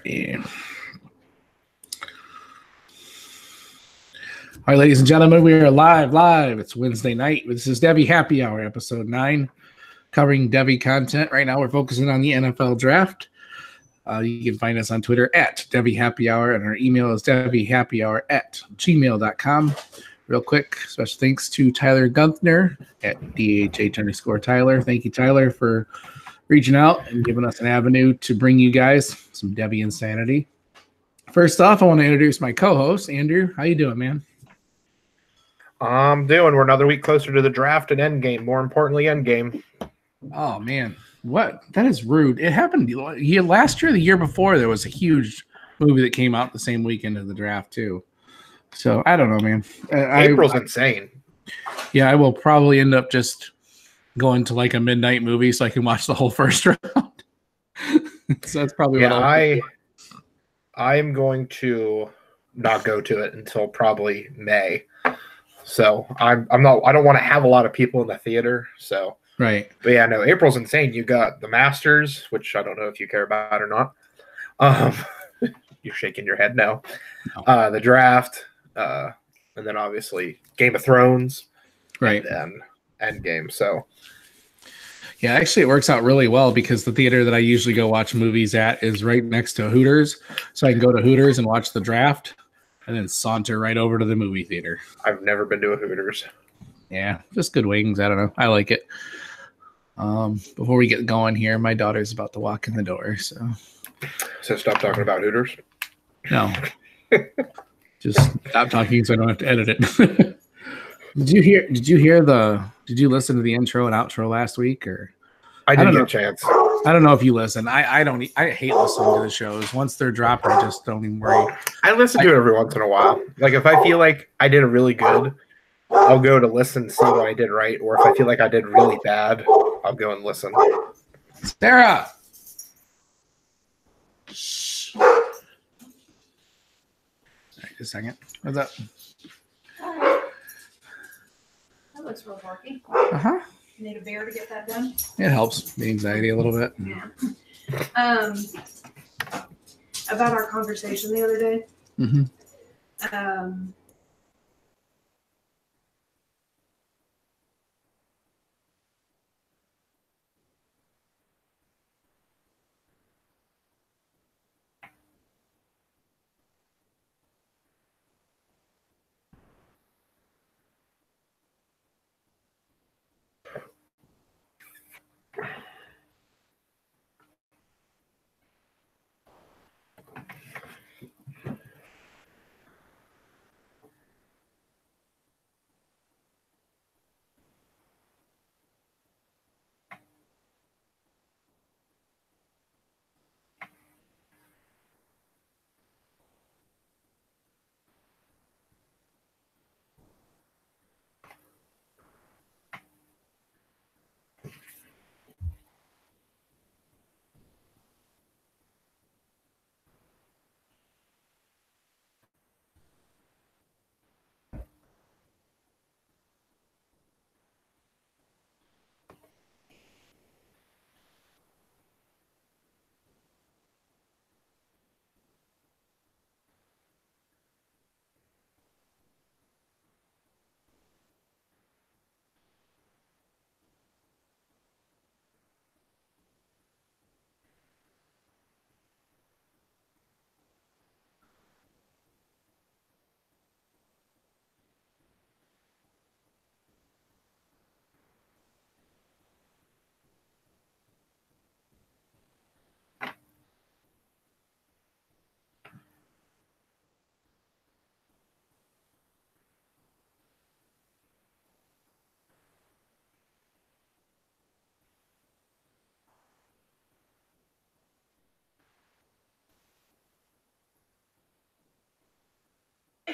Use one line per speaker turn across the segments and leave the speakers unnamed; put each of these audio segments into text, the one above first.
right. All right, ladies and gentlemen, we are live. It's Wednesday night. This is Devy Happy Hour, episode 9, covering Devy content. Right now, we're focusing on the NFL draft. You can find us on Twitter at Devy Happy Hour, and our email is devyhappyhour@gmail.com. Real quick, special thanks to Tyler Gunther at DHH_Tyler. Thank you, Tyler, for reaching out and giving us an avenue to bring you guys some Devy insanity. First off, I want to introduce my co-host, Andrew. How you doing, man?
I'm doing. We're another week closer to the draft and Endgame. More importantly, Endgame.
Oh, man. What? That is rude. It happened last year, the year before, there was a huge movie that came out the same weekend of the draft, too. So, I don't know, man.
April's insane.
Yeah, I will probably end up just going to like a midnight movie so I can watch the whole first round. So that's probably what
I'm going to not go to it until probably May. So I don't want to have a lot of people in the theater. So
right.
But yeah, no, April's insane. You got the Masters, which I don't know if you care about or not. You're shaking your head no. The draft, and then obviously Game of Thrones,
right?
And then Endgame. So
yeah, actually, it works out really well because the theater that I usually go watch movies at is right next to Hooters, so I can go to Hooters and watch the draft, and then saunter right over to the movie theater.
I've never been to a Hooters.
Yeah, just good wings. I don't know. I like it. Before we get going here, my daughter's about to walk in the door, so
stop talking about Hooters.
No, just stop talking so I don't have to edit it. Did you listen to the intro and outro last week, or?
I didn't get a chance.
I don't know if you listen. I hate listening to the shows. Once they're dropped, I just don't even worry.
I listen to it every once in a while. Like if I feel like I did a really good, I'll go to listen and see what I did right. Or if I feel like I did really bad, I'll go and listen.
Sarah! Shh. All right, just a second. What's up?
That looks real barky.
Uh-huh.
Need a beer to get that done?
It helps the anxiety a little bit.
Yeah. About our conversation the other day.
Mm-hmm.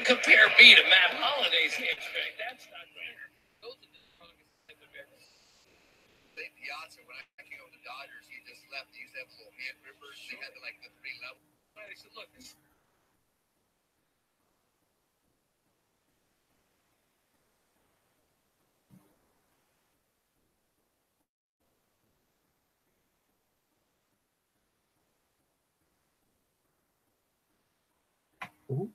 Compare me to Matt Holliday's hamstring. That's not fair. Those are the strongest type of bears. Piazza, when I came over the Dodgers, he just left. They used to have little hand grippers. They had like the 3 levels. I said, look, this.
Ooh.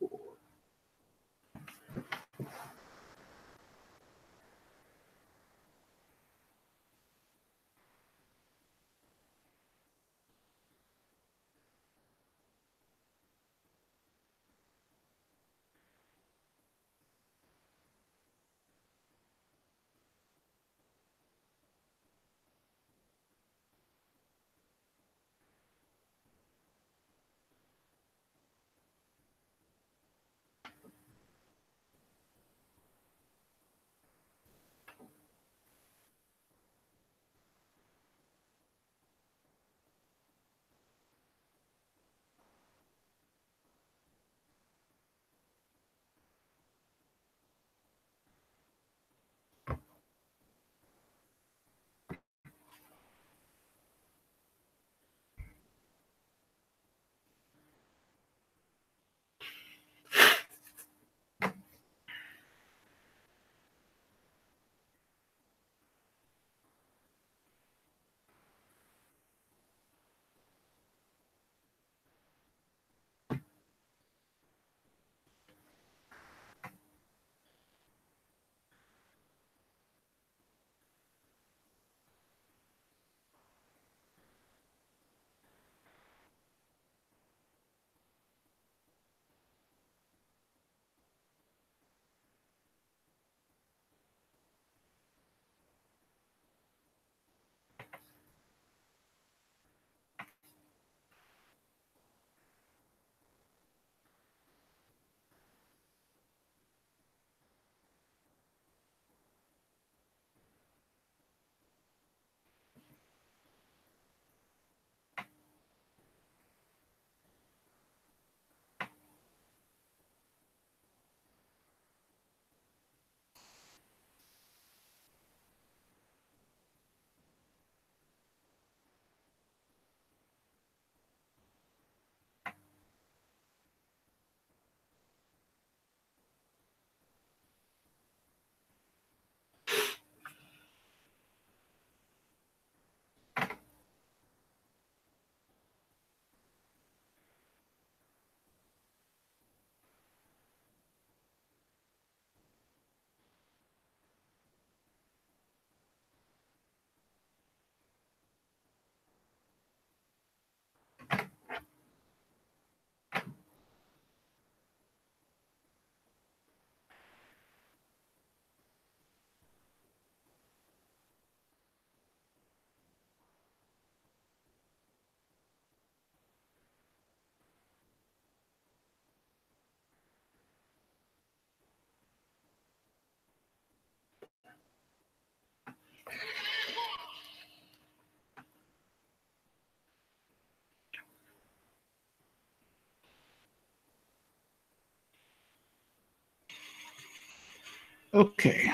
Okay.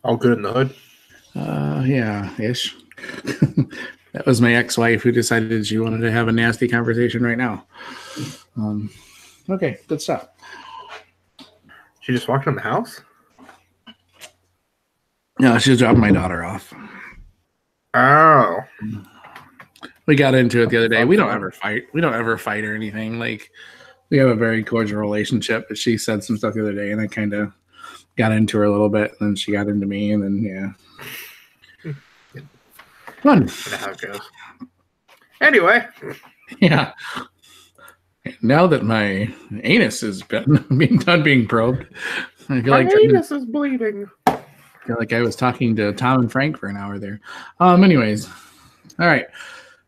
All good in the hood.
Yeah, ish. That was my ex-wife who decided she wanted to have a nasty conversation right now. Okay, good stuff.
She just walked in the house?
No, she was dropping my daughter off.
Oh.
We got into it the other day.
Fun
We don't
time.
ever fight. We don't ever fight or anything. Like, we have a very cordial relationship. But she said some stuff the other day, and I kind of got into her a little bit, and then she got into me, and then yeah, fun.
You know how it goes. Anyway,
Yeah. Now that my anus has been done being probed, I feel
my
like
anus is bleeding.
I was talking to Tom and Frank for an hour there. Anyways, all right.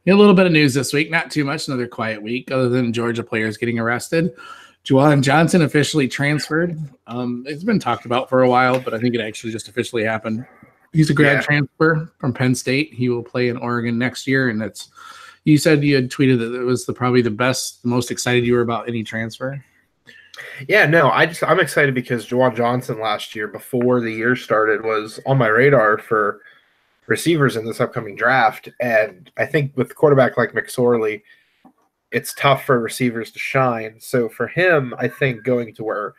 A little bit of news this week. Not too much. Another quiet week, other than Georgia players getting arrested. Juwan Johnson officially transferred. It's been talked about for a while, but I think it actually just officially happened. He's a grad transfer from Penn State. He will play in Oregon next year, and that's. You said you had tweeted that it was probably the best, the most excited you were about any transfer.
Yeah, no, I'm excited because Juwan Johnson last year, before the year started, was on my radar for receivers in this upcoming draft. And I think with a quarterback like McSorley, it's tough for receivers to shine. So for him, I think going to where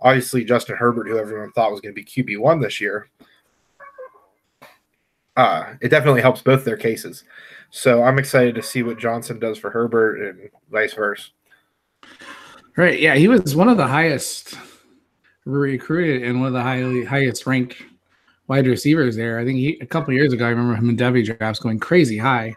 obviously Justin Herbert, who everyone thought was going to be QB1 this year, it definitely helps both their cases. So I'm excited to see what Johnson does for Herbert and vice versa.
Right. Yeah, he was one of the highest recruited and one of the highest ranked wide receivers there. I think a couple years ago, I remember him in Devy drafts going crazy high.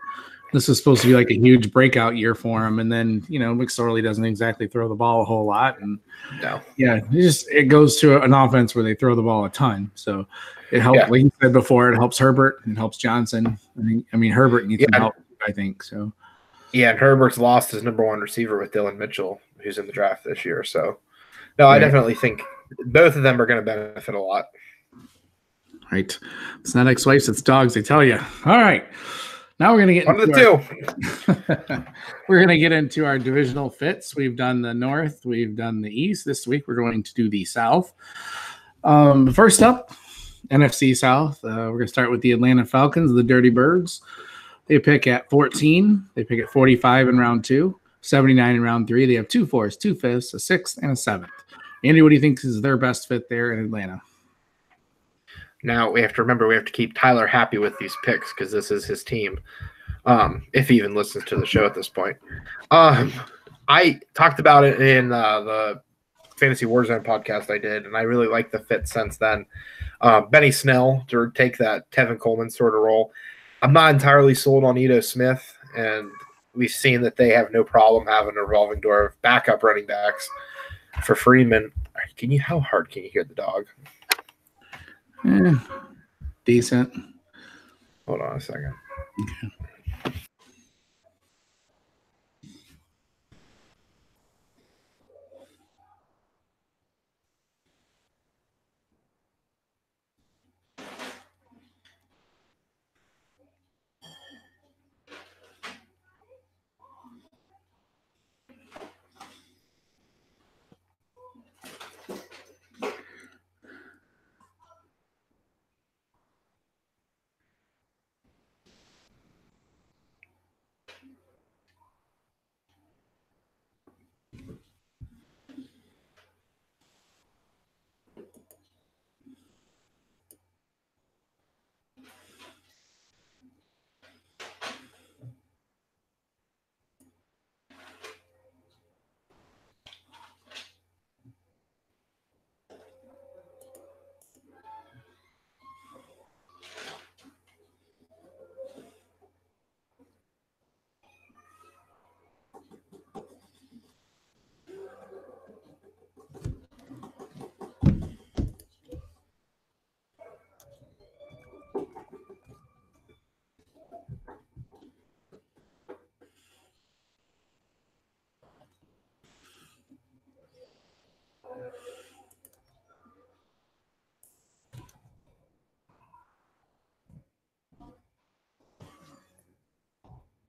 This was supposed to be like a huge breakout year for him, and then McSorley doesn't exactly throw the ball a whole lot, and it goes to an offense where they throw the ball a ton. So it helps, like you said before, it helps Herbert and helps Johnson. I mean Herbert needs some help, I think so.
Yeah, and Herbert's lost his number one receiver with Dylan Mitchell, who's in the draft this year. So no, I definitely think both of them are going to benefit a lot.
Right. It's not ex-wives, it's dogs, I tell you. All right. Now we're going to get
into
we're going to get into our divisional fits. We've done the North. We've done the East. This week we're going to do the South. First up, NFC South. We're going to start with the Atlanta Falcons, the Dirty Birds. They pick at 14. They pick at 45 in round 2, 79 in round 3. They have 2 4s, 2 5s, a 6th, and a 7th. Andy, what do you think is their best fit there in Atlanta?
Now we have to remember we have to keep Tyler happy with these picks because this is his team. If he even listens to the show at this point. I talked about it in the Fantasy Warzone podcast I did, and I really like the fit since then. Benny Snell to take that Tevin Coleman sort of role. I'm not entirely sold on Ito Smith, and we've seen that they have no problem having a revolving door of backup running backs for Freeman. How hard can you hear the dog?
Decent.
Hold on a second.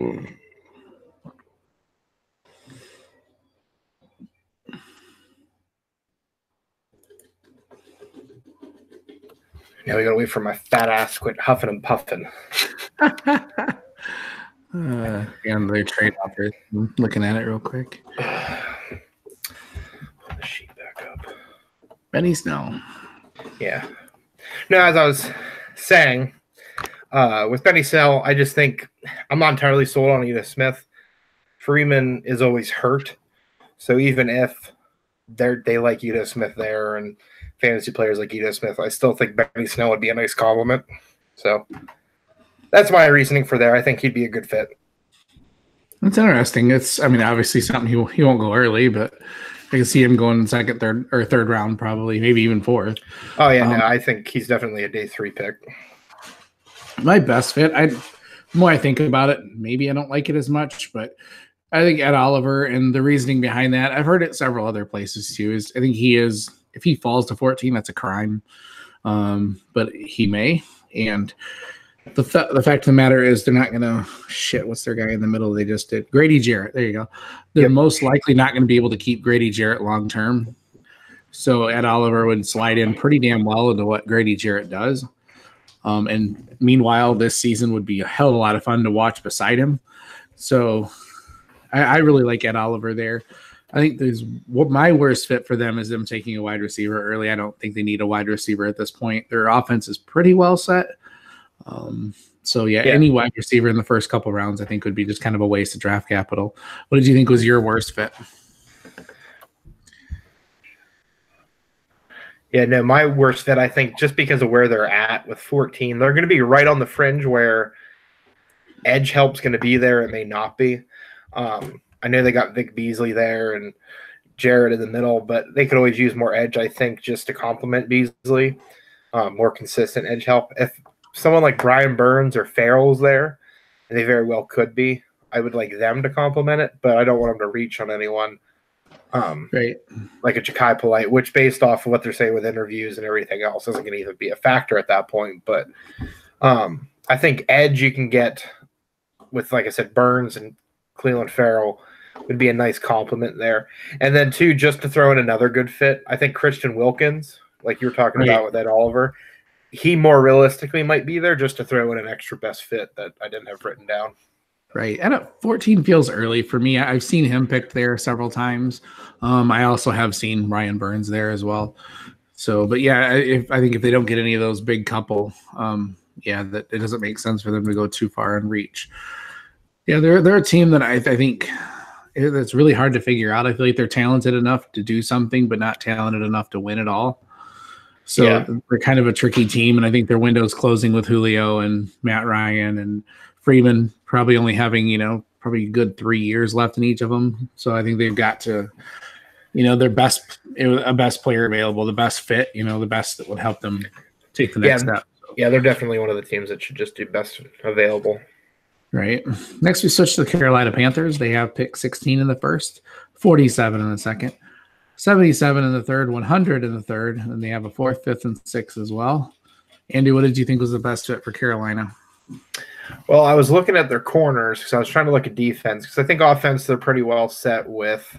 Okay.
Now we gotta wait for my fat ass to quit huffing and puffing.
And they trade offers. I'm looking at it real quick.
Pull the sheet back up.
Benny Snell.
Yeah. No, as I was saying, with Benny Snell, I just think I'm not entirely sold on Ito Smith. Freeman is always hurt. So even if they like Ito Smith there and fantasy players like Ito Smith, I still think Benny Snell would be a nice compliment. So that's my reasoning for there. I think he'd be a good fit.
That's interesting. Obviously something he won't go early, but I can see him going second, third round, probably, maybe even fourth.
Oh yeah, no, I think he's definitely a day 3 pick.
My best fit, the more I think about it, maybe I don't like it as much, but I think Ed Oliver, and the reasoning behind that, I've heard it several other places too, is I think if he falls to 14, that's a crime. But he may. And the fact of the matter is they're not going to what's their guy in the middle they just did? Grady Jarrett. There you go. They're most likely not going to be able to keep Grady Jarrett long term. So Ed Oliver would slide in pretty damn well into what Grady Jarrett does. And meanwhile, this season would be a hell of a lot of fun to watch beside him. So I really like Ed Oliver there. I think my worst fit for them is them taking a wide receiver early. I don't think they need a wide receiver at this point. Their offense is pretty well set. Any wide receiver in the first couple rounds, I think, would be just kind of a waste of draft capital. What did you think was your worst fit?
Yeah, no, my worst fit, I think, just because of where they're at with 14, they're going to be right on the fringe where edge help's going to be there. It may not be. I know they got Vic Beasley there and Jared in the middle, but they could always use more edge, I think, just to complement Beasley. More consistent edge help. If someone like Brian Burns or Farrell's there, and they very well could be, I would like them to complement it, but I don't want them to reach on anyone.
Right.
Like a Ja'Kai Polite, which based off of what they're saying with interviews and everything else isn't going to even be a factor at that point. But I think edge you can get with, like I said, Burns and Cleveland Farrell would be a nice compliment there. And then, too, just to throw in another good fit, I think Christian Wilkins, like you were talking about with Ed Oliver, he more realistically might be there just to throw in an extra best fit that I didn't have written down.
Right. And 14 feels early for me. I've seen him picked there several times. I also have seen Ryan Burns there as well. So, but yeah, I think if they don't get any of those big couple, that it doesn't make sense for them to go too far and reach. Yeah, they're a team that I think it's really hard to figure out. I feel like they're talented enough to do something, but not talented enough to win it all. So they're kind of a tricky team, and I think their window's closing with Julio and Matt Ryan and Freeman probably only having, probably a good 3 years left in each of them. So I think they've got to, their best player available, the best fit, the best that would help them take the next step.
Yeah, they're definitely one of the teams that should just do best available.
Right. Next, we switch to the Carolina Panthers. They have pick 16 in the first, 47 in the second, 77 in the third, 100 in the third, and they have a fourth, fifth, and sixth as well. Andy, what did you think was the best fit for Carolina?
Well, I was looking at their corners because I was trying to look at defense because I think offense they're pretty well set with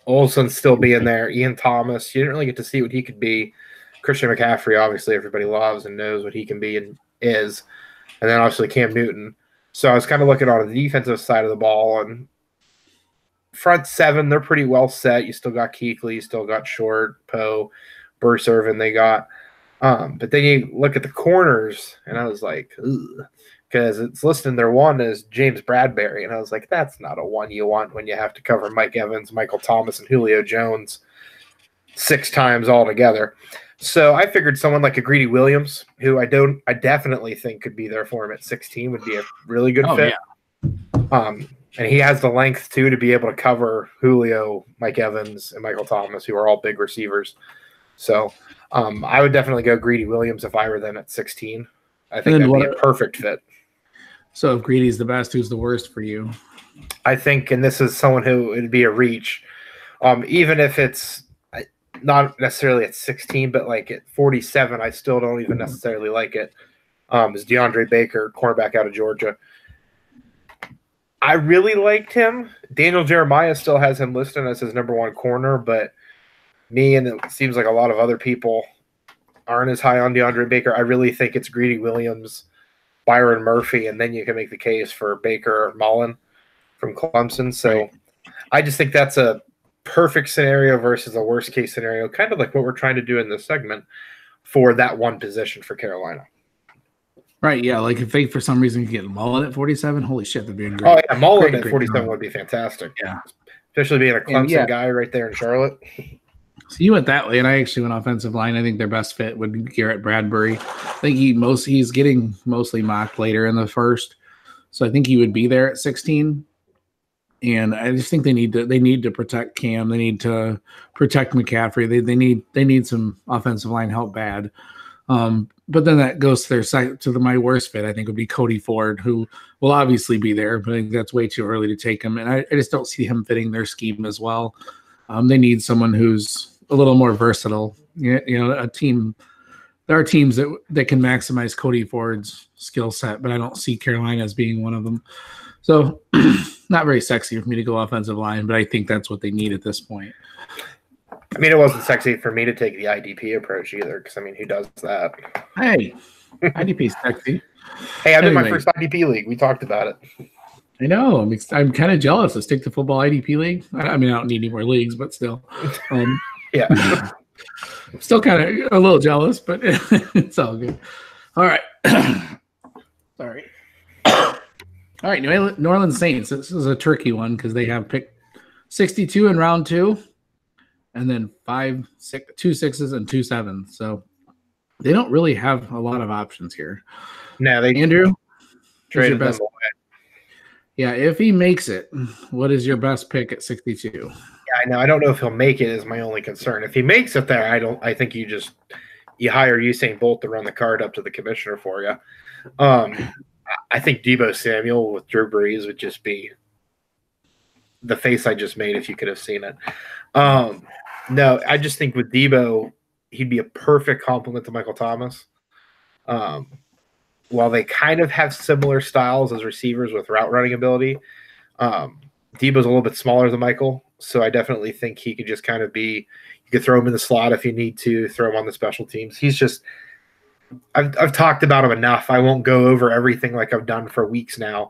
Olsen still being there. Ian Thomas, you didn't really get to see what he could be. Christian McCaffrey, obviously, everybody loves and knows what he can be and is. And then obviously Cam Newton. So I was kind of looking on the defensive side of the ball. And front seven, they're pretty well set. You still got Kuechly, you still got Short, Poe, Bruce Irvin they got. But then you look at the corners, and I was like, because it's listed their one as James Bradbury. And I was like, that's not a one you want when you have to cover Mike Evans, Michael Thomas, and Julio Jones 6 times all together. So I figured someone like a Greedy Williams, who I definitely think could be there for him at 16, would be a really good fit. Yeah. And he has the length, too, to be able to cover Julio, Mike Evans, and Michael Thomas, who are all big receivers. So I would definitely go Greedy Williams if I were them at 16. I think that would be a perfect fit.
So if Greedy's the best, who's the worst for you?
I think, and this is someone who would be a reach, even if it's not necessarily at 16, but like at 47, I still don't even necessarily like it, is DeAndre Baker, cornerback out of Georgia. I really liked him. Daniel Jeremiah still has him listed as his number 1 corner, but me and it seems like a lot of other people aren't as high on DeAndre Baker. I really think it's Greedy Williams, Byron Murphy, and then you can make the case for Baker or Mullen from Clemson. So I just think that's a perfect scenario versus a worst case scenario, kind of like what we're trying to do in this segment for that one position for Carolina.
Right, yeah. Like if they for some reason could get Mullen at 47, holy shit, that'd be great.
Oh yeah, Mullen at 47 would be fantastic.
Yeah,
especially being a Clemson guy right there in Charlotte.
So you went that way, and I actually went offensive line. I think their best fit would be Garrett Bradbury. I think he's getting mostly mocked later in the first, so I think he would be there at 16. And I just think they need to protect Cam. They need to protect McCaffrey. They need some offensive line help bad. But then that goes to their side to my worst fit. I think would be Cody Ford, who will obviously be there, but I think that's way too early to take him. And I just don't see him fitting their scheme as well. They need someone who's a little more versatile. A team. There are teams that can maximize Cody Ford's skill set, but I don't see Carolina as being one of them. So not very sexy for me to go offensive line, but I think that's what they need at this point.
I mean, it wasn't sexy for me to take the IDP approach either, because, I mean, who does that?
Hey, IDP's sexy.
Hey, I'm in my first IDP league. We talked about it.
I know. I'm kind of jealous to stick to football IDP league. I mean, I don't need any more leagues, but still.
Yeah.
Still kind of a little jealous, but it's all good. All right. Sorry. All right, New Orleans Saints. This is a tricky one because they have picked 62 in round 2. and then 2 6s, and 2 7s. So they don't really have a lot of options here.
No, they
Andrew,
traded them
best?
away.
Yeah, if he makes it, what is your best pick at 62?
Yeah, I know. I don't know if he'll make it is my only concern. If he makes it there, I think you hire Usain Bolt to run the card up to the commissioner for you. I think Deebo Samuel with Drew Brees would just be the face I just made if you could have seen it. No, I just think with Deebo, he'd be a perfect complement to Michael Thomas. While they kind of have similar styles as receivers with route running ability, Deebo's a little bit smaller than Michael, so I definitely think he could just kind of be. You could throw him in the slot if you need to, throw him on the special teams. He's just. I've talked about him enough. I won't go over everything like I've done for weeks now,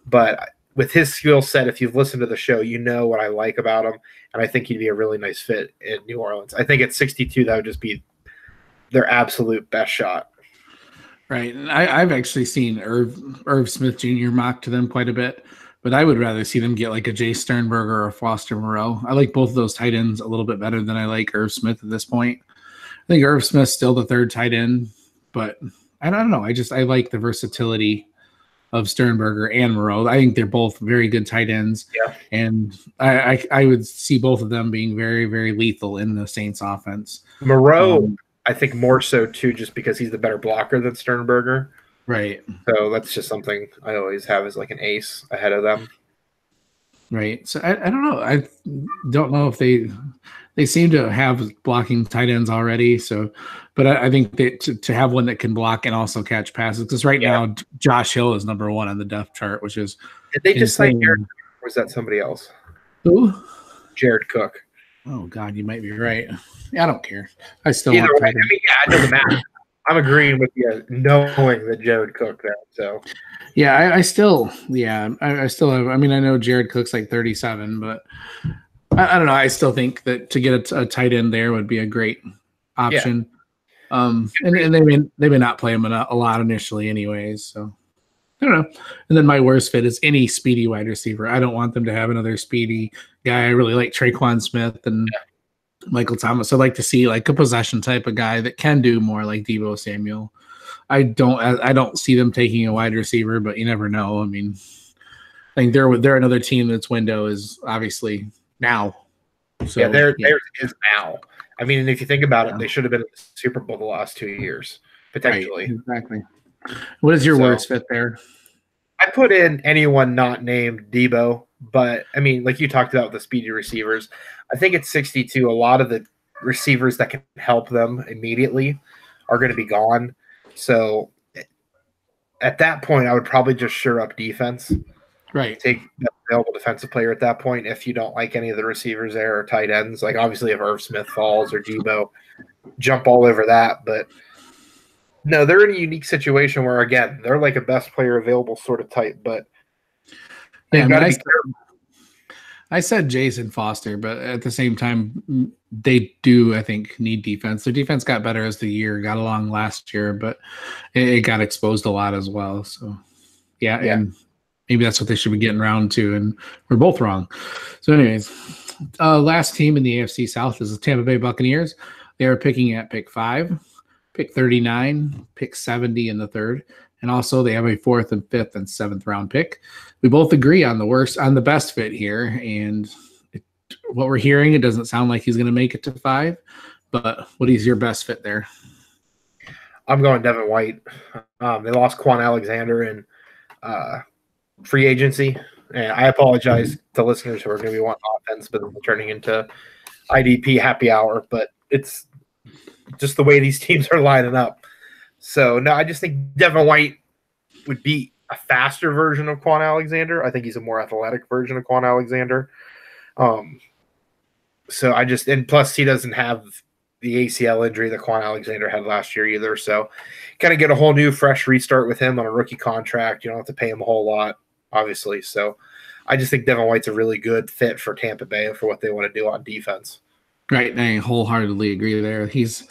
but with his skill set, if you've listened to the show, you know what I like about him, and I think he'd be a really nice fit in New Orleans. I think at 62, that would just be their absolute best shot.
Right. And I've actually seen Irv Smith Jr. mocked to them quite a bit, but I would rather see them get like a Jay Sternberger or a Foster Moreau. I like both of those tight ends a little bit better than I like Irv Smith at this point. I think Irv Smith's still the third tight end, but I don't know. I like the versatility of Sternberger and Moreau. I think they're both very good tight ends.
Yeah.
And I would see both of them being very, very lethal in the Saints offense.
Moreau, I think more so too, just because he's the better blocker than Sternberger.
Right.
So that's just something I always have as like an ace ahead of them.
Right. So I don't know. I don't know if they seem to have blocking tight ends already. So, but I think that to have one that can block and also catch passes, because right now Josh Hill is number 1 on the depth chart, which is.
Did they just say Jared Cook, or was that somebody else?
Who?
Jared Cook.
Oh God, you might be right. I don't care. I still
Either
want
way, it doesn't matter. I'm agreeing with you, knowing that Jared Cook there. So
yeah, I still have. I mean, I know Jared Cook's like 37, but I don't know. I still think that to get a tight end there would be a great option. Yeah. And they may not play him a lot initially, anyways. So I don't know. And then my worst fit is any speedy wide receiver. I don't want them to have another speedy guy. I really like Traquan Smith and Michael Thomas. I'd like to see like a possession type of guy that can do more like Deebo Samuel. I don't see them taking a wide receiver, but you never know. I mean, I think they're another team that's window is obviously now. So
there is now. I mean, and if you think about it, they should have been in the Super Bowl the last 2 years, potentially.
Right, exactly. What is your worst fit there?
I put in anyone not named Deebo, but I mean, like you talked about the speedy receivers, I think at 62, a lot of the receivers that can help them immediately are going to be gone. So at that point, I would probably just shore up defense.
Right.
Take the available defensive player at that point if you don't like any of the receivers there or tight ends. Like obviously if Irv Smith falls or Deebo, jump all over that. But no, they're in a unique situation where, again, they're like a best player available sort of type. But
yeah, I said Jason Foster, but at the same time, they do, I think, need defense. Their defense got better as the year got along last year, but it got exposed a lot as well. So, yeah. And maybe that's what they should be getting around to, and we're both wrong. So, anyways, last team in the AFC South is the Tampa Bay Buccaneers. They are picking at pick 5, pick 39, pick 70 in the 3rd. And also they have a 4th and 5th and 7th round pick. We both agree on the best fit here. And what we're hearing, it doesn't sound like he's going to make it to 5. But what is your best fit there?
I'm going Devin White. They lost Quan Alexander in free agency. And I apologize to listeners who are going to be wanting offense, but turning into IDP happy hour. But it's just the way these teams are lining up. So, no, I just think Devin White would be a faster version of Quan Alexander. I think he's a more athletic version of Quan Alexander. So and plus he doesn't have the ACL injury that Quan Alexander had last year either. So kind of get a whole new fresh restart with him on a rookie contract. You don't have to pay him a whole lot, obviously. So I just think Devin White's a really good fit for Tampa Bay for what they want to do on defense.
Right. I wholeheartedly agree there. He's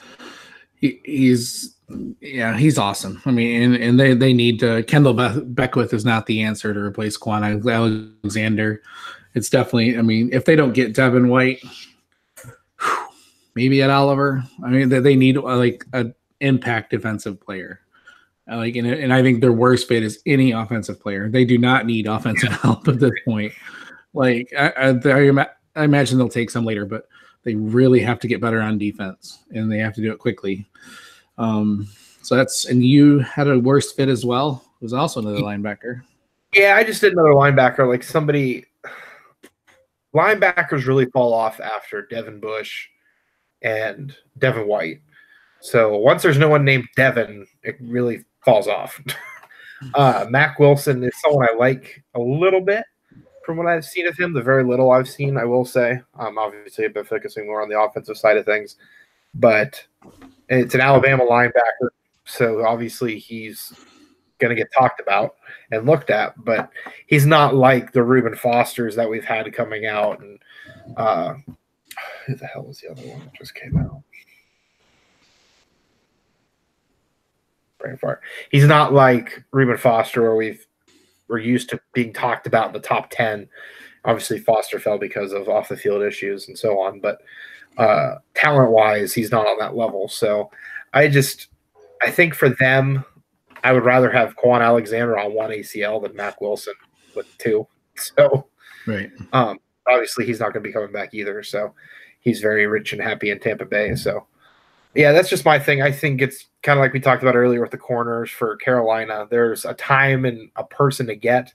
awesome. I mean, and they need to. Kendall Beckwith is not the answer to replace Quan Alexander. It's definitely. I mean, if they don't get Devin White, maybe at Oliver. I mean, they need like an impact defensive player. And I think their worst fit is any offensive player. They do not need offensive help at this point. Like I imagine they'll take some later, but they really have to get better on defense, and they have to do it quickly. So and you had a worst fit as well. It was also another linebacker.
Yeah, I just did another linebacker. Like linebackers really fall off after Devin Bush and Devin White. So once there's no one named Devin, it really falls off. Mac Wilson is someone I like a little bit from what I've seen of him. The very little I've seen, I will say. Obviously, I've been focusing more on the offensive side of things. But it's an Alabama linebacker, so obviously he's going to get talked about and looked at. But he's not like the Reuben Fosters that we've had coming out. And who the hell was the other one that just came out? Brain fart. He's not like Reuben Foster where we're used to being talked about in the top 10. Obviously, Foster fell because of off the field issues and so on, but talent wise, he's not on that level. So I think for them, I would rather have Quan Alexander on one ACL than Mac Wilson with two. So
right.
Obviously, he's not going to be coming back either. So he's very rich and happy in Tampa Bay. So yeah, that's just my thing. I think it's kind of like we talked about earlier with the corners for Carolina. There's a time and a person to get,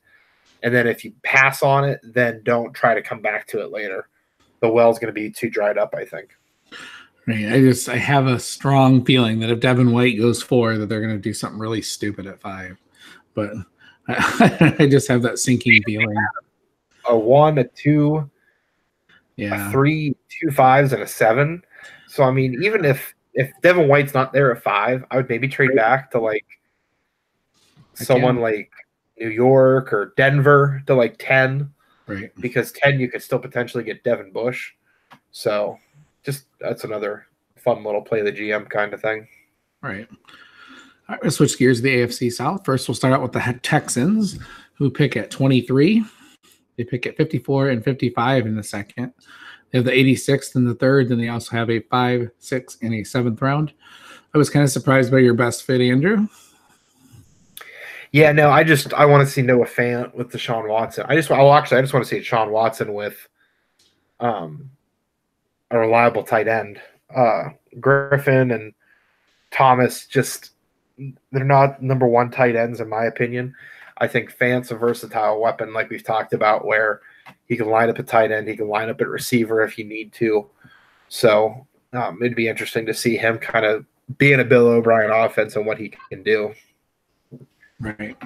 and then if you pass on it, then don't try to come back to it later. The well's going to be too dried up, I think.
Right. I have a strong feeling that if Devin White goes 4, that they're going to do something really stupid at 5. But I just have that sinking feeling.
A 1, a 2,
yeah,
a 3, 2 5s, and a 7. So I mean, even if Devin White's not there at 5, I would maybe trade back to like someone like New York or Denver to like 10.
Right.
Because 10 you could still potentially get Devin Bush. So just that's another fun little play the GM kind of thing.
Right. All right, we'll switch gears to the AFC South. First, we'll start out with the Texans, who pick at 23. They pick at 54 and 55 in the second. They have the 86th in the third, then they also have a 5, 6, and a 7th round. I was kind of surprised by your best fit, Andrew.
Yeah, no, I want to see Noah Fant with Deshaun Watson. I just want to see Deshaun Watson with a reliable tight end. Griffin and Thomas they're not number 1 tight ends in my opinion. I think Fant's a versatile weapon like we've talked about where he can line up at tight end. He can line up at receiver if you need to. So it'd be interesting to see him kind of be in a Bill O'Brien offense and what he can do.
Right.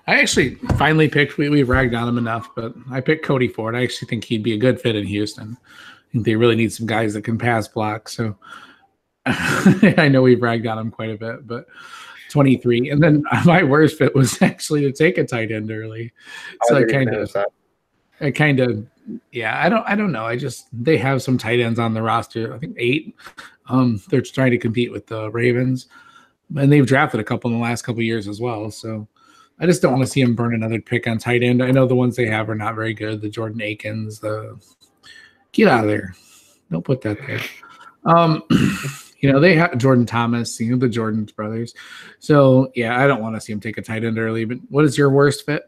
I actually finally picked, we ragged on him enough, but I picked Cody Ford. I actually think he'd be a good fit in Houston. I think they really need some guys that can pass block. So I know we've ragged on him quite a bit, but 23. And then my worst fit was actually to take a tight end early. So I kind of, yeah, I don't know. They have some tight ends on the roster. I think 8. They're trying to compete with the Ravens, and they've drafted a couple in the last couple of years as well. So I just don't want to see them burn another pick on tight end. I know the ones they have are not very good. The Jordan Akins, get out of there. Don't put that there. They have Jordan Thomas, the Jordan brothers. So yeah, I don't want to see him take a tight end early, but what is your worst fit?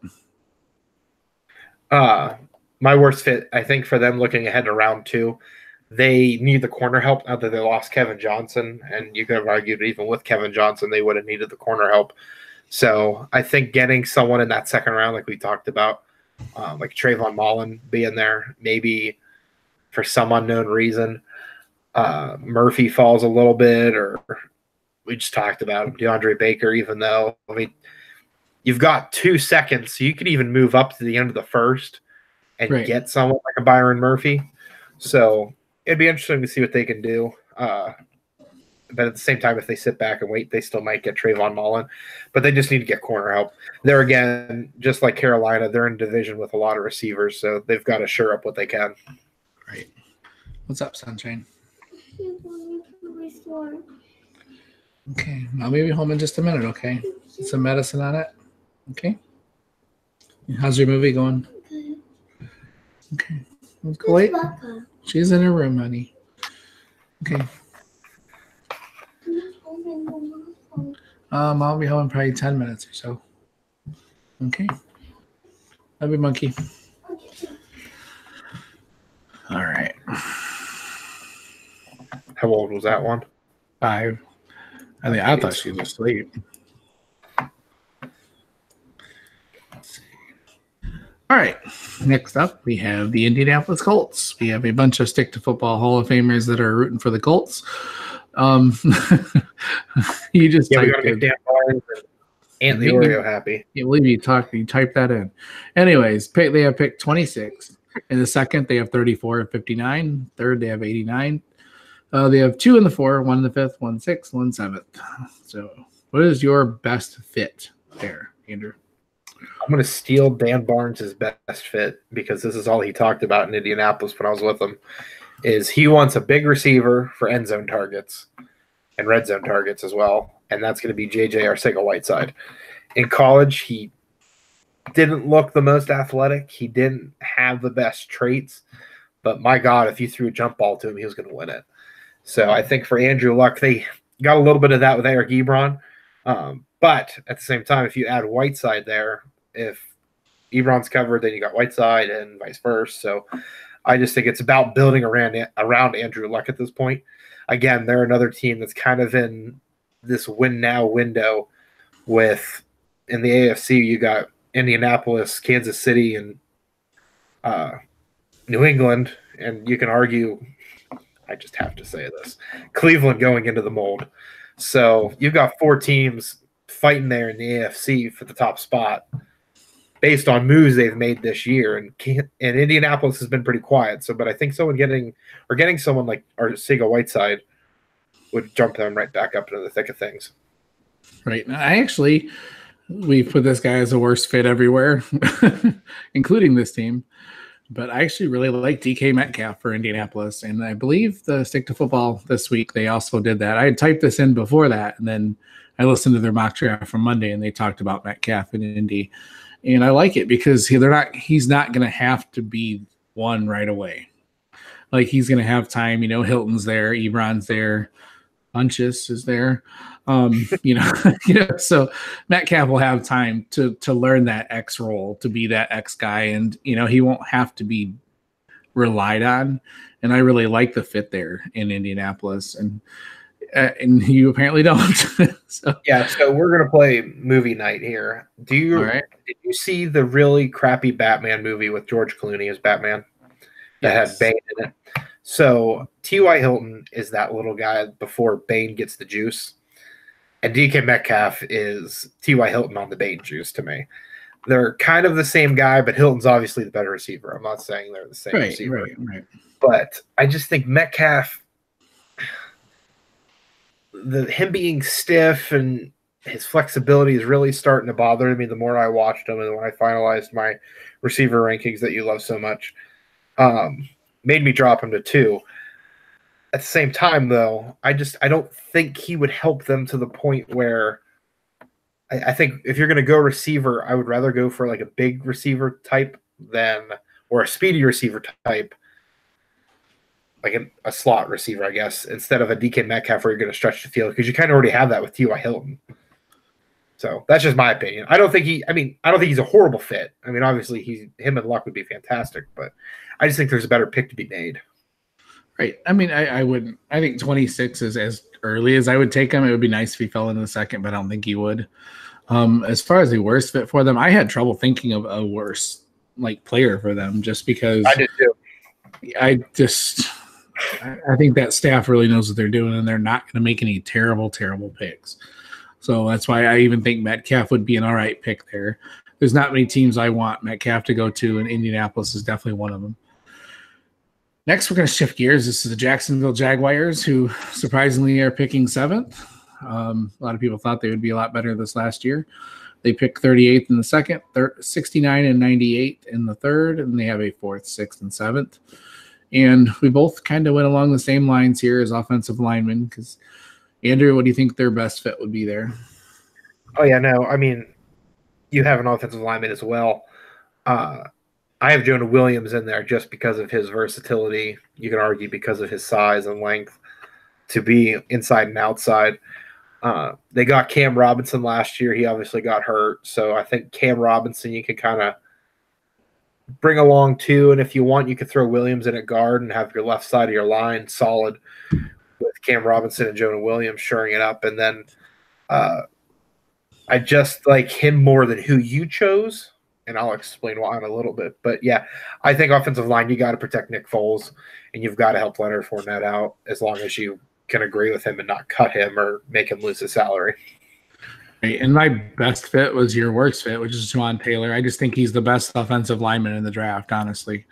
My worst fit, I think, for them looking ahead to round 2, they need the corner help now that they lost Kevin Johnson, and you could have argued even with Kevin Johnson, they would have needed the corner help. So I think getting someone in that second round, like we talked about, like Trayvon Mullen being there, maybe for some unknown reason, Murphy falls a little bit, or we just talked about him, DeAndre Baker, even though, I mean, you've got 2 seconds, so you could even move up to the end of the first and get someone like a Byron Murphy. So it'd be interesting to see what they can do. But at the same time, if they sit back and wait, they still might get Trayvon Mullen. But they just need to get corner help. There again, just like Carolina, they're in division with a lot of receivers, so they've got to shore up what they can.
Right. What's up, Sunshine? Okay, I'll be home in just a minute, okay? Get some medicine on it, okay? How's your movie going? Okay. Wait. She's in her room, honey. Okay. I'll be home in probably 10 minutes or so. Okay. Love you, monkey. All right.
How old was that one?
5. I thought she was asleep. All right. Next up, we have the Indianapolis Colts. We have a bunch of Stick to Football Hall of Famers that are rooting for the Colts. You just
we
typed
got to
in.
make Dan Barnes and the Oreo happy.
Can't believe you type that in. Anyways, they have picked 26. In the second, they have 34 and 59. Third, they have 89. They have 2 in the 4, 1 in the 5th, 1 6th, 1 7th. So, what is your best fit there, Andrew?
I'm going to steal Dan Barnes' best fit because this is all he talked about in Indianapolis when I was with him. Is he wants a big receiver for end zone targets and red zone targets as well, and that's going to be J.J. Arcega-Whiteside. In college, he didn't look the most athletic. He didn't have the best traits, but my God, if you threw a jump ball to him, he was going to win it. So I think for Andrew Luck, they got a little bit of that with Eric Ebron. But at the same time, if you add Whiteside there, if Ebron's covered, then you got Whiteside and vice versa. So I just think it's about building around Andrew Luck at this point. Again, they're another team that's kind of in this win now window with in the AFC, you got Indianapolis, Kansas City, and New England. And you can argue, I just have to say this, Cleveland going into the mold. So you've got 4 teams fighting there in the AFC for the top spot based on moves they've made this year. And Indianapolis has been pretty quiet. So, but I think getting someone like Arcega-Whiteside would jump them right back up into the thick of things.
Right. We put this guy as the worst fit everywhere, including this team. But I actually really like DK Metcalf for Indianapolis. And I believe the Stick to Football this week, they also did that. I had typed this in before that, and then I listened to their mock draft from Monday, and they talked about Metcalf in Indy. And I like it because he's not going to have to be one right away. Like, he's going to have time. Hilton's there, Ebron's there, Funchess is there. So Metcalf will have time to learn that X role, to be that X guy, and he won't have to be relied on. And I really like the fit there in Indianapolis, and you apparently don't. So
we're gonna play movie night here. Did you see the really crappy Batman movie with George Clooney as Batman that had Bane in it? So T.Y. Hilton is that little guy before Bane gets the juice. And DK Metcalf is T.Y. Hilton on the Bane juice to me. They're kind of the same guy, but Hilton's obviously the better receiver. I'm not saying they're the same receiver.
Right.
But I just think Metcalf, him being stiff and his flexibility is really starting to bother me the more I watched him and when I finalized my receiver rankings that you love so much. Made me drop him to 2. At the same time, though, I don't think he would help them to the point where I think if you're going to go receiver, I would rather go for like a big receiver type or a speedy receiver type, like a slot receiver, I guess, instead of a DK Metcalf where you're going to stretch the field because you kind of already have that with T.Y. Hilton. So that's just my opinion. I don't think he's a horrible fit. I mean, obviously him and Luck would be fantastic, but I just think there's a better pick to be made.
Right. I mean, I wouldn't. I think 26 is as early as I would take him. It would be nice if he fell into the second, but I don't think he would. As far as the worst fit for them, I had trouble thinking of a worse player for them just because
I did too.
I think that staff really knows what they're doing, and they're not going to make any terrible, terrible picks. So that's why I even think Metcalf would be an all right pick there. There's not many teams I want Metcalf to go to, and Indianapolis is definitely one of them. Next, we're going to shift gears. This is the Jacksonville Jaguars, who surprisingly are picking 7th. A lot of people thought they would be a lot better this last year. They picked 38th in the second, 69 and 98 in the third, and they have a 4th, 6th, and 7th. And we both kind of went along the same lines here as offensive linemen because, Andrew, what do you think their best fit would be there?
Oh, yeah, no. I mean, you have an offensive lineman as well. I have Jonah Williams in there just because of his versatility. You can argue because of his size and length. to be inside and outside. They got Cam Robinson last year. He obviously got hurt. So I think Cam Robinson you could kind of bring along too. And if you want, you could throw Williams in at guard and have your left side of your line solid with Cam Robinson and Jonah Williams shoring it up. And then I just like him more than who you chose. And I'll explain why in a little bit. But yeah, I think offensive line, you got to protect Nick Foles and you've got to help Leonard Fournette out as long as you can agree with him and not cut him or make him lose his salary.
Right. And my best fit was your worst fit, which is Juwan Taylor. I just think he's the best offensive lineman in the draft, honestly.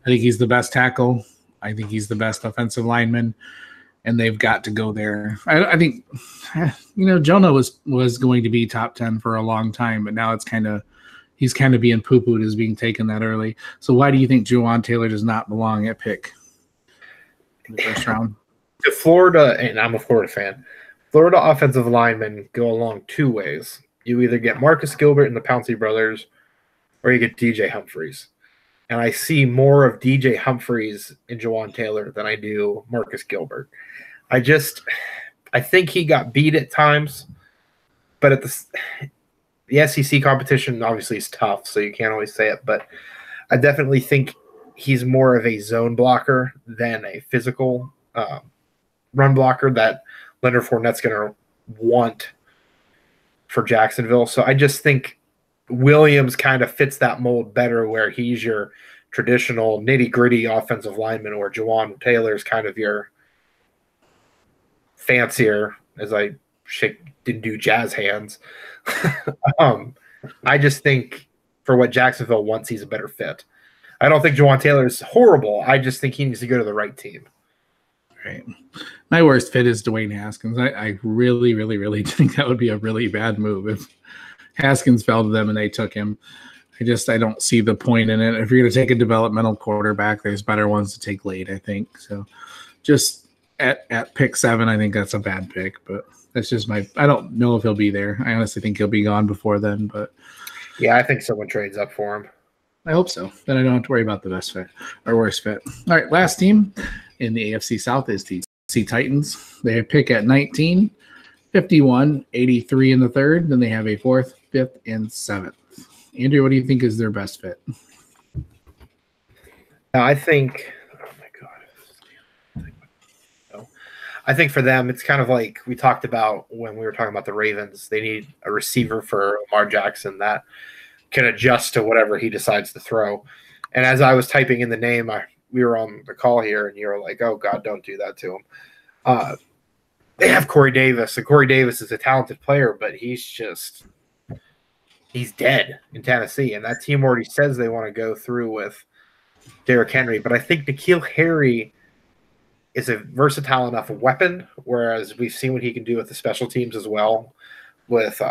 I think he's the best tackle. I think he's the best offensive lineman, and they've got to go there. I think, Jonah was going to be top 10 for a long time, but now he's kind of being poo-pooed as being taken that early. So why do you think Juwan Taylor does not belong at pick in the first round?
To Florida, and I'm a Florida fan, Florida offensive linemen go along two ways. You either get Marcus Gilbert and the Pouncey brothers, or you get DJ Humphries. And I see more of DJ Humphries in Juwan Taylor than I do Marcus Gilbert. I think he got beat at times, but at the SEC competition obviously is tough, so you can't always say it. But I definitely think he's more of a zone blocker than a physical run blocker that Leonard Fournette's going to want for Jacksonville. So I just think Williams kind of fits that mold better where he's your traditional nitty-gritty offensive lineman, where Juwan Taylor's kind of your fancier, as I didn't do jazz hands. I just think for what Jacksonville wants, he's a better fit. I don't think Juwan Taylor is horrible. I just think he needs to go to the right team.
Right. My worst fit is Dwayne Haskins. I really, really, really think that would be a really bad move if Haskins fell to them and they took him. I don't see the point in it. If you're going to take a developmental quarterback, there's better ones to take late, I think. So just at pick 7, I think that's a bad pick, but that's just I don't know if he'll be there. I honestly think he'll be gone before then, but
yeah, I think someone trades up for him.
I hope so. Then I don't have to worry about the best fit or worst fit. All right, last team in the AFC South is the Tennessee Titans. They have pick at 19, 51, 83 in the third. Then they have a 4th, 5th, and 7th. Andrew, what do you think is their best fit?
I think I think for them, it's kind of like we talked about when we were talking about the Ravens. They need a receiver for Lamar Jackson that can adjust to whatever he decides to throw. And as I was typing in the name, we were on the call here, and you were like, oh, God, don't do that to him. They have Corey Davis, and Corey Davis is a talented player, but he's dead in Tennessee. And that team already says they want to go through with Derrick Henry. But I think N'Keal Harry is a versatile enough weapon, whereas we've seen what he can do with the special teams as well with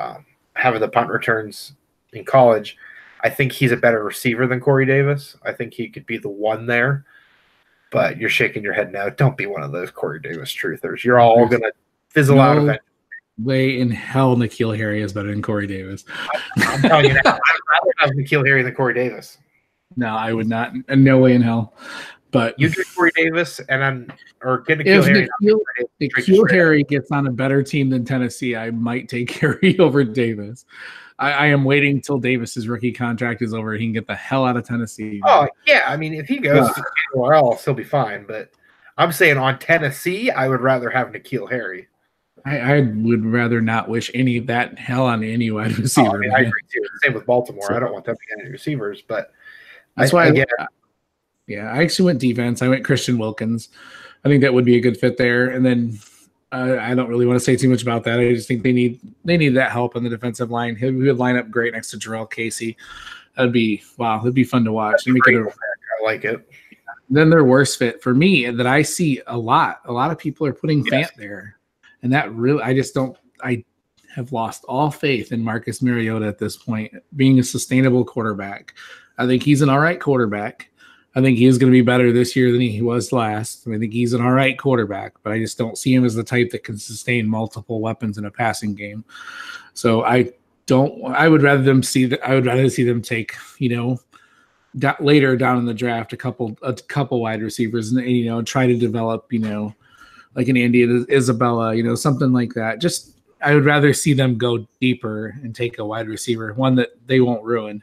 having the punt returns in college. I think he's a better receiver than Corey Davis. I think he could be the one there, but you're shaking your head now. Don't be one of those Corey Davis truthers. You're all going to fizzle out of it.
Way in hell N'Keal Harry is better than Corey Davis.
I'm telling you now, I'd rather have N'Keal Harry than Corey Davis.
No, I would not. No way in hell. But
you get Corey Davis get N'Keal Harry.
N'Keal Harry gets on a better team than Tennessee, I might take Harry over Davis. I am waiting until Davis's rookie contract is over. He can get the hell out of Tennessee.
Oh, yeah. I mean, if he goes to anywhere else, he'll be fine. But I'm saying on Tennessee, I would rather have N'Keal Harry.
I would rather not wish any of that hell on any wide receiver.
I mean, I agree too. Same with Baltimore. I don't want them to get any receivers, but
that's why I get it. Yeah, I actually went defense. I went Christian Wilkins. I think that would be a good fit there. And then I don't really want to say too much about that. I just think they need that help on the defensive line. He would line up great next to Jarrell Casey. That'd be fun to watch.
I like it.
Then their worst fit for me that I see a lot of people are putting Fant there. And that really, I have lost all faith in Marcus Mariota at this point, being a sustainable quarterback. I think he's an all right quarterback. I think he is going to be better this year than he was last. I think he's an all right quarterback, but I just don't see him as the type that can sustain multiple weapons in a passing game. So I would rather see them take, later down in the draft, a couple wide receivers and try to develop, like an India Isabella, something like that. Just I would rather see them go deeper and take a wide receiver, one that they won't ruin.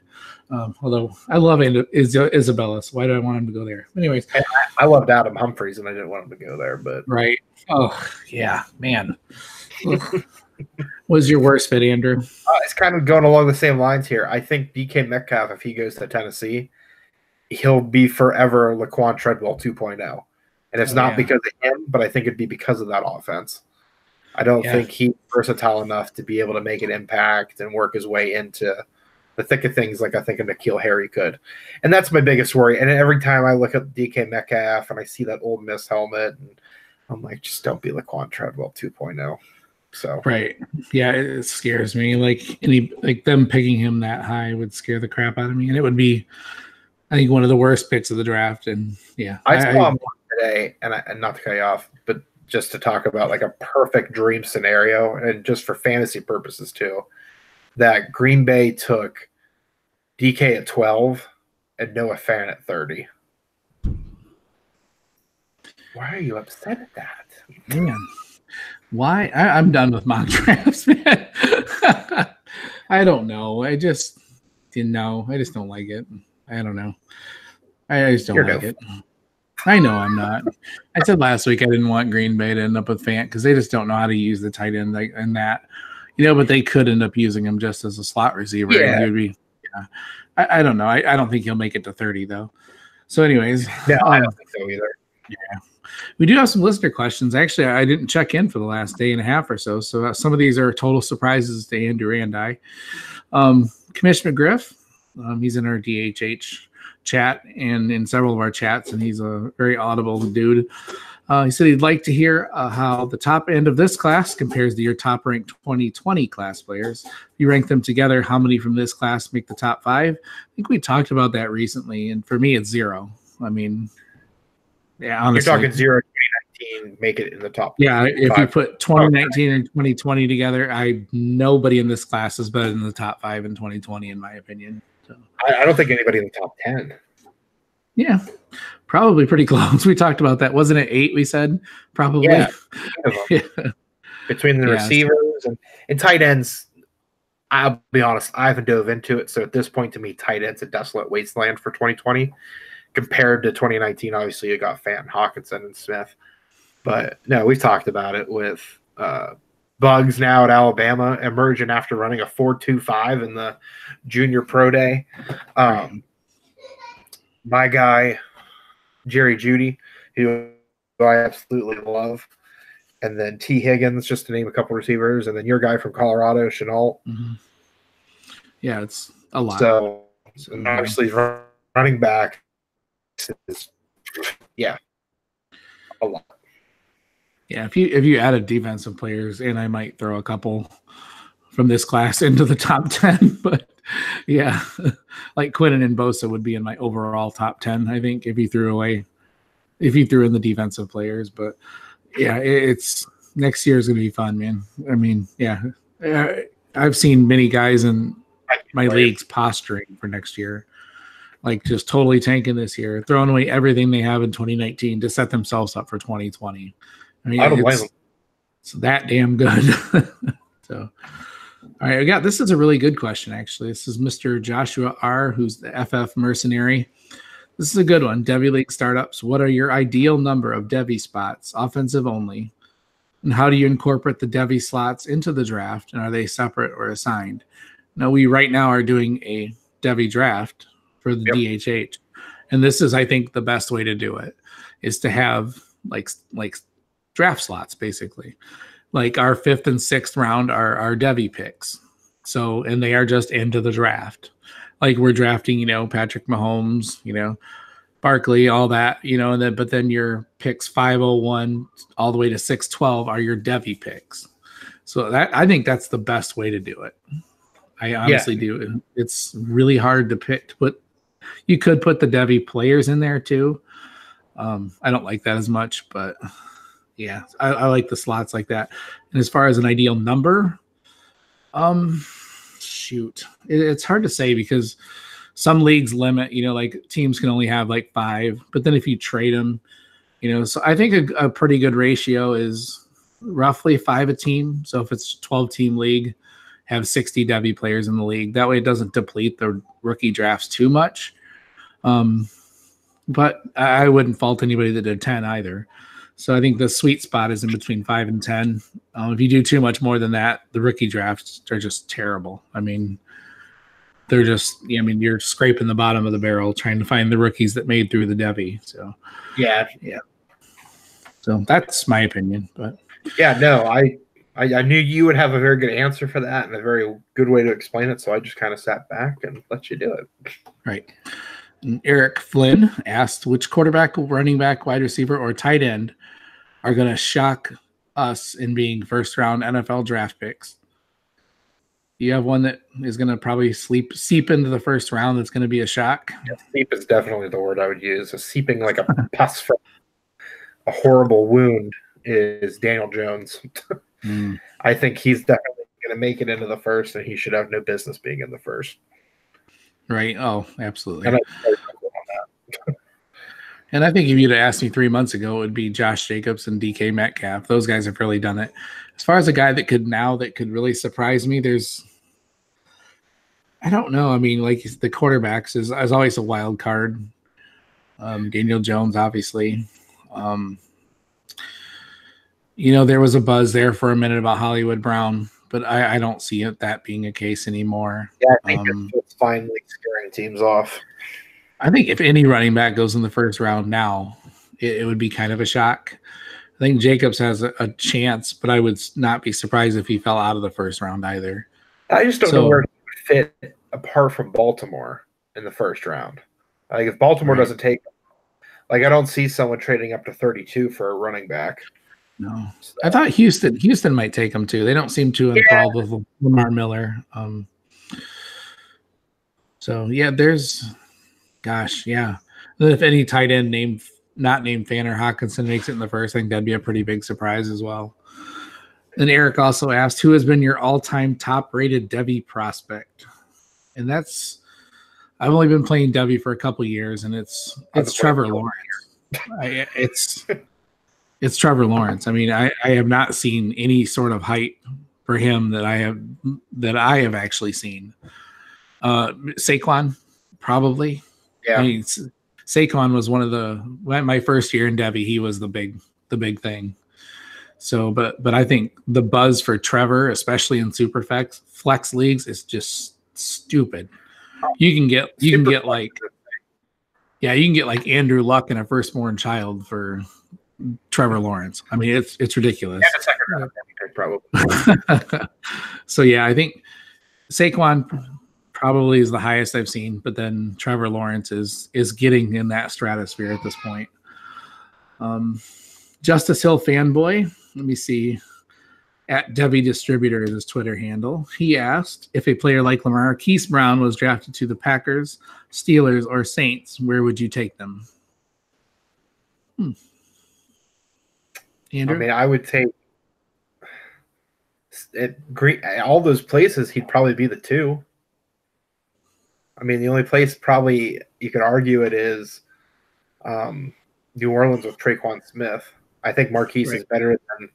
Although I love Isabella, so why do I want him to go there? Anyways,
I loved Adam Humphries, and I didn't want him to go there, but
right. Oh yeah, man. What's your worst fit, Andrew?
It's kind of going along the same lines here. I think DK Metcalf, if he goes to Tennessee, he'll be forever Laquan Treadwell 2.0. And it's not because of him, but I think it'd be because of that offense. I don't think he's versatile enough to be able to make an impact and work his way into the thick of things like I think a N'Keal Harry could. And that's my biggest worry. And every time I look at DK Metcalf and I see that Ole Miss helmet, and I'm like, just don't be Laquan Treadwell 2.0. So
right. Yeah, it scares me. Like them picking him that high would scare the crap out of me. And it would be, I think, one of the worst picks of the draft. And yeah.
I saw him today, and not to cut you off, but just to talk about like a perfect dream scenario, and just for fantasy purposes too, that Green Bay took DK at 12 and Noah Fant at 30. Why are you upset at that?
Man, why? I'm done with mock drafts, man. I don't know. I just didn't know. I just don't like it. I don't know. I just don't like it. I know I'm not. I said last week I didn't want Green Bay to end up with Fant because they just don't know how to use the tight end and that, but they could end up using him just as a slot receiver.
Yeah.
And he would be, I don't know. I don't think he'll make it to 30 though. So anyways.
No, I don't think so either.
Yeah. We do have some listener questions. Actually, I didn't check in for the last day and a half or so. So some of these are total surprises to Andrew and I. Commish McGriff, he's in our DHH chat and in several of our chats, and he's a very audible dude. He said he'd like to hear how the top end of this class compares to your top ranked 2020 class players. If you rank them together, how many from this class make the top 5? I think we talked about that recently, and for me, it's 0. I mean, yeah, honestly.
You're talking 0 2019, make it in the top.
Yeah, if you put 2019 and 2020 together, nobody in this class is better than the top 5 in 2020, in my opinion. So.
I don't think anybody in the top 10.
Yeah, probably pretty close. We talked about that. Wasn't it 8 we said? Probably.
Yeah.
Yeah.
Between the receivers and tight ends, I'll be honest, I haven't dove into it. So at this point, to me, tight ends a desolate wasteland for 2020. Compared to 2019, obviously you got Fant, Hawkinson, and Smith. But no, we've talked about it with Bugs now at Alabama emerging after running a 4.25 in the junior pro day. My guy, Jerry Jeudy, who I absolutely love. And then T. Higgins, just to name a couple receivers. And then your guy from Colorado, Chenault.
Mm-hmm. Yeah, it's a lot.
So obviously running back is, a lot.
Yeah, if you added defensive players, and I might throw a couple from this class into the top 10, but yeah, like Quinnen and Bosa would be in my overall top 10, I think, if you threw in the defensive players. But yeah, it's next year is going to be fun, man. I mean, yeah, I've seen many guys in my leagues posturing for next year, like just totally tanking this year, throwing away everything they have in 2019 to set themselves up for 2020. I mean,
I don't blame them.
It's that damn good. So, all right, this is a really good question, actually. This is Mr. Joshua R., who's the FF mercenary. This is a good one. Devy League startups. What are your ideal number of Devy spots, offensive only? And how do you incorporate the Devy slots into the draft? And are they separate or assigned? Now, we right now are doing a Devy draft for the DHH. And this is, I think, the best way to do it, is to have like draft slots, basically. Like our 5th and 6th round are our Devy picks. So, and they are just into the draft. Like we're drafting, Patrick Mahomes, Barkley, all that, but then your picks 501 all the way to 612 are your Devy picks. So I think that's the best way to do it. I honestly do. It's really hard to pick, but you could put the Devy players in there too. I don't like that as much, but yeah, I like the slots like that. And as far as an ideal number, it's hard to say because some leagues limit, like teams can only have like 5, but then if you trade them, So I think a pretty good ratio is roughly 5 a team. So if it's 12-team league, have 60 Devy players in the league. That way it doesn't deplete the rookie drafts too much. But I wouldn't fault anybody that did 10 either. So I think the sweet spot is in between 5 and 10. If you do too much more than that, the rookie drafts are just terrible. I mean, they're just, you're scraping the bottom of the barrel trying to find the rookies that made through the Devy. So,
yeah.
So that's my opinion. But
yeah, no, I knew you would have a very good answer for that and a very good way to explain it. So I just kind of sat back and let you do it.
Right. And Eric Flynn asked which quarterback, running back, wide receiver, or tight end are going to shock us in being first-round NFL draft picks. Do you have one that is going to probably seep into the first round that's going to be a shock?
Yeah, seep is definitely the word I would use. A seeping like a pus from a horrible wound is Daniel Jones. I think he's definitely going to make it into the first, and he should have no business being in the first.
Right. Oh, absolutely.
And
And I think if you'd have asked me 3 months ago, it would be Josh Jacobs and DK Metcalf. Those guys have really done it. As far as a guy that could really surprise me, I don't know. I mean, like the quarterbacks is always a wild card. Daniel Jones, obviously. There was a buzz there for a minute about Hollywood Brown, but I don't see that being a case anymore.
Yeah, I think it's finally scaring teams off.
I think if any running back goes in the first round now, it would be kind of a shock. I think Jacobs has a chance, but I would not be surprised if he fell out of the first round either.
I just don't know where he would fit apart from Baltimore in the first round. Like if Baltimore doesn't take him, I don't see someone trading up to 32 for a running back.
No. So, I thought Houston might take him too. They don't seem too enthralled with Lamar Miller. So yeah, yeah. And if any tight end not named Fanner Hawkinson makes it in the first, I think that'd be a pretty big surprise as well. And Eric also asked, who has been your all-time top-rated Devy prospect? And I've only been playing Devy for a couple years, and it's Trevor Lawrence. It's Trevor Lawrence. I mean, I have not seen any sort of hype for him that I have actually seen. Saquon, probably.
Yeah.
I mean, Saquon was one of my first year in Devy. He was the big thing. So, but I think the buzz for Trevor, especially in super flex leagues, is just stupid. You can get like Andrew Luck and a firstborn child for Trevor Lawrence. I mean, it's ridiculous.
Yeah, second round pick probably.
So yeah, I think Saquon probably is the highest I've seen, but then Trevor Lawrence is getting in that stratosphere at this point. Justice Hill fanboy, let me see. At Devy Distributor is his Twitter handle. He asked if a player like Lamarquise Brown was drafted to the Packers, Steelers, or Saints, where would you take them? Andrew?
I mean, I would take all those places. He'd probably be the 2. I mean, the only place probably you could argue it is New Orleans with Traquan Smith. I think Marquise is better than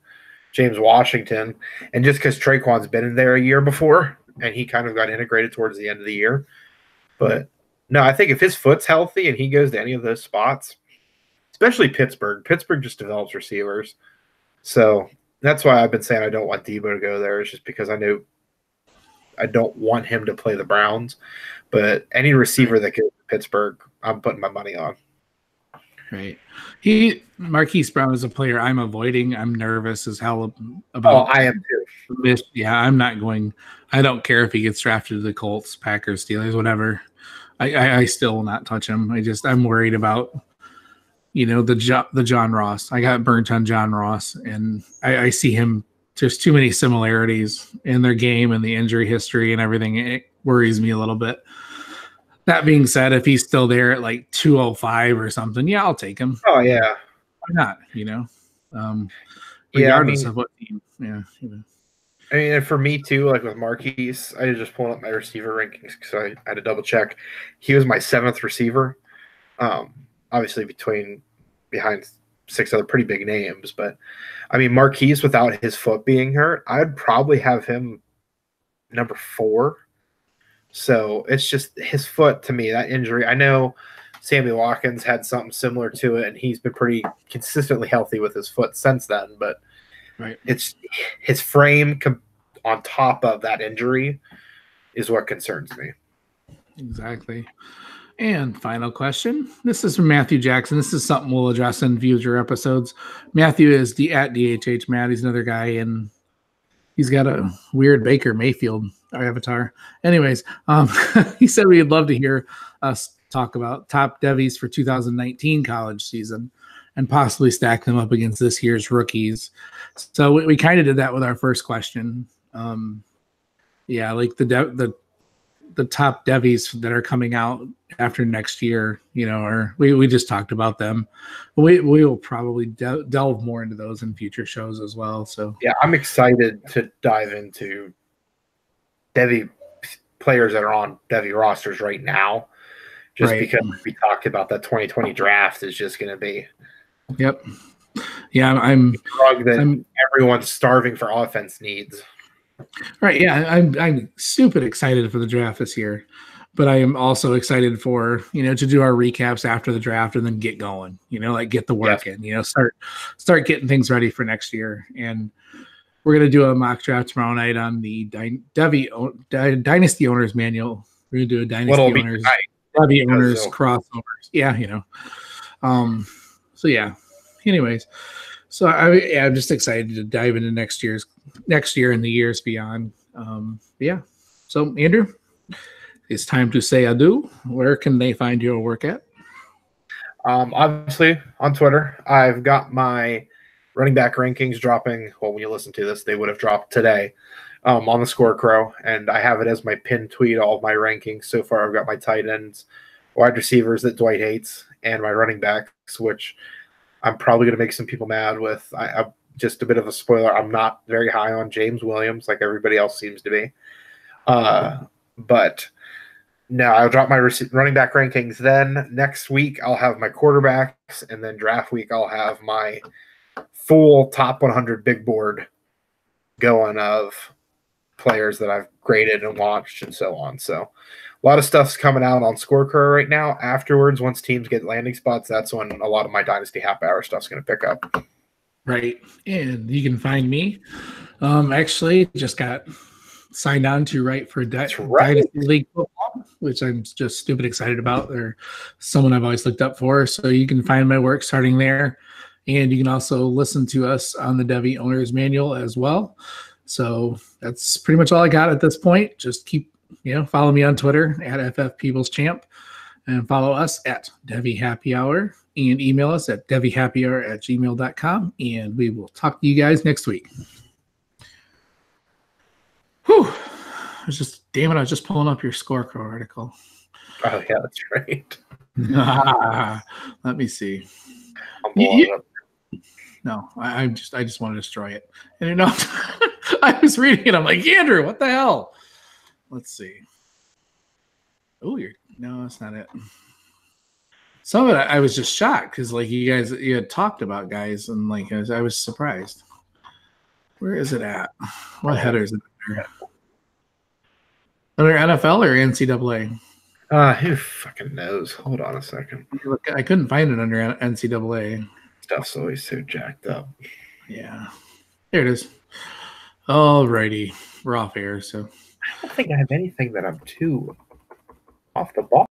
James Washington. And just because Traquan's been in there a year before and he kind of got integrated towards the end of the year. But no, I think if his foot's healthy and he goes to any of those spots, especially Pittsburgh just develops receivers. So that's why I've been saying I don't want Debo to go there. It's just because I know I don't want him to play the Browns. But any receiver that goes to Pittsburgh, I'm putting my money on.
Right. Marquise Brown is a player I'm avoiding. I'm nervous as hell about.
Oh, I am too.
Yeah, I'm not going. I don't care if he gets drafted to the Colts, Packers, Steelers, whatever. I still will not touch him. I'm worried about, the John Ross. I got burnt on John Ross, and I see him. There's too many similarities in their game and the injury history and everything. It worries me a little bit. That being said, if he's still there at like 205 or something, yeah, I'll take him.
Oh yeah,
why not? Regardless of what team. Yeah.
I mean, and for me too, like with Marquise, I was just pulling up my receiver rankings because I had to double check. He was my 7th receiver. Obviously behind 6 other pretty big names. But I mean, Marquise without his foot being hurt, I'd probably have him number 4. So it's just his foot to me, that injury. I know Sammy Watkins had something similar to it, and he's been pretty consistently healthy with his foot since then. But it's his frame on top of that injury is what concerns me.
Exactly. And final question. This is from Matthew Jackson. This is something we'll address in future episodes. Matthew is at DHH Matt. He's another guy, and he's got a weird Baker Mayfield avatar. Anyways, he said we'd love to hear us talk about top Devies for 2019 college season and possibly stack them up against this year's rookies. So we kind of did that with our first question. Like the top Devies that are coming out after next year, or we just talked about them. We will probably delve more into those in future shows as well. So
yeah, I'm excited to dive into Devy players that are on Devy rosters right now, just because we talked about that 2020 draft is just going to be.
Yep. Yeah, I'm
everyone's starving for offense needs.
Right. Yeah, I'm stupid excited for the draft this year, but I am also excited for to do our recaps after the draft and then get going. Get the work in. Start getting things ready for next year. And we're gonna do a mock draft tomorrow night on the Dynasty Owners Manual. We're gonna do a Devy Owners crossovers. Yeah, So yeah. Anyways. So I'm just excited to dive into next year and the years beyond. Yeah. So Andrew, it's time to say adieu. Where can they find your work at?
Obviously on Twitter. I've got my running back rankings dropping. Well, when you listen to this, they would have dropped today on the Score Crow, and I have it as my pinned tweet. All of my rankings so far. I've got my tight ends, wide receivers that Dwight hates, and my running backs, which I'm probably going to make some people mad with. I'm just a bit of a spoiler. I'm not very high on James Williams like everybody else seems to be. But no, I'll drop my running back rankings. Then next week, I'll have my quarterbacks. And then draft week, I'll have my full top 100 big board going of players that I've graded and watched and so on. So a lot of stuff's coming out on Scorecard right now. Afterwards, once teams get landing spots, that's when a lot of my Dynasty Half Hour stuff's going to pick up.
Right. And you can find me. Actually, just got signed on to write for Dynasty League Football, which I'm just stupid excited about. They're someone I've always looked up for. So you can find my work starting there. And you can also listen to us on the Devy Owners Manual as well. So that's pretty much all I got at this point. Just keep follow me on Twitter at FFPeoplesChamp and follow us at Devy Happy Hour and email us at devyhappyhour@gmail.com. And we will talk to you guys next week. Whew. I was just pulling up your Scorecard article.
Oh, yeah, that's right.
Let me see. No, I just want to destroy it. And I was reading it. I'm like, Andrew, what the hell? Let's see. Oh, no, that's not it. Some of it, I was just shocked because, you had talked about guys, and I was surprised. Where is it at? What header is it there? Under NFL or NCAA?
Who fucking knows? Hold on a second.
I couldn't find it under NCAA.
Stuff's always so jacked up.
Yeah. There it is. Alrighty. We're off air, so.
I don't think I have anything that I'm too off the ball.